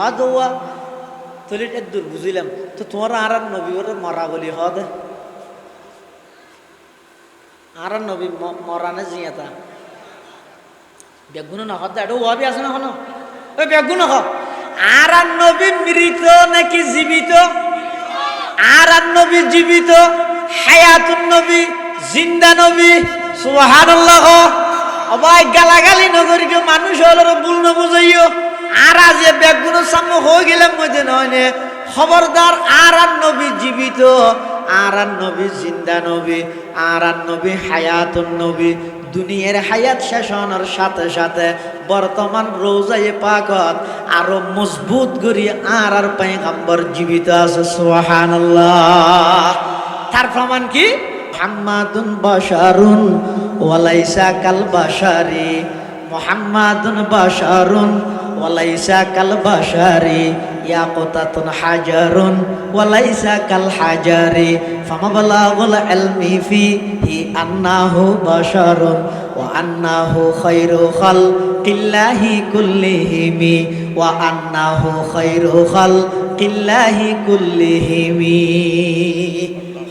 হাদওয়া তলিট এক দূর বুঝিলাম তো তোমার আর নবী ওর মরা বলি হদ আর নবী মরানে জিয়াতা বেগুন না হদ এটা ওয়াবি আছে না হন ওই বেগুন হ আর নবী মৃত নাকি জীবিত আর নবী জীবিত হায়াতুন নবী জিন্দা নবী সুবহানাল্লাহ অবাই গালাগালি নগরী কেউ মানুষ হলো ভুল না বুঝাইও আর আজ বেগুন সামনে হয়ে গেলাম মধ্যে নয় খবরদার আর নবী জীবিত আর নবী জিন্দা নবী আর নবী হায়াতুন নবী দুনিয়ার হায়াত শেষ হওয়ার সাথে সাথে বর্তমান রোজায়ে পাকত আরো মজবুত করি আর পয়গম্বর জীবিত আছে সুবহানাল্লাহ। তার প্রমাণ কি? মুহাম্মাদুন বাশারুন ওয়ালাইসা কাল বাশারি, মুহাম্মাদুন বাশারুন ওয়ালাইসা কাল বাশারি, ইয়াকুতাতুন হাজারুন ওয়ালাইসা কাল হাজারি, ফামাবলাগুল ইলমি ফিহি আন্নাহু বাশারুন ওয়া আন্নাহু খায়রু খালকিল্লাহি কুল্লিহিমি ওয়া আন্নাহু খায়রু খালকিল্লাহি কুল্লিহিমি।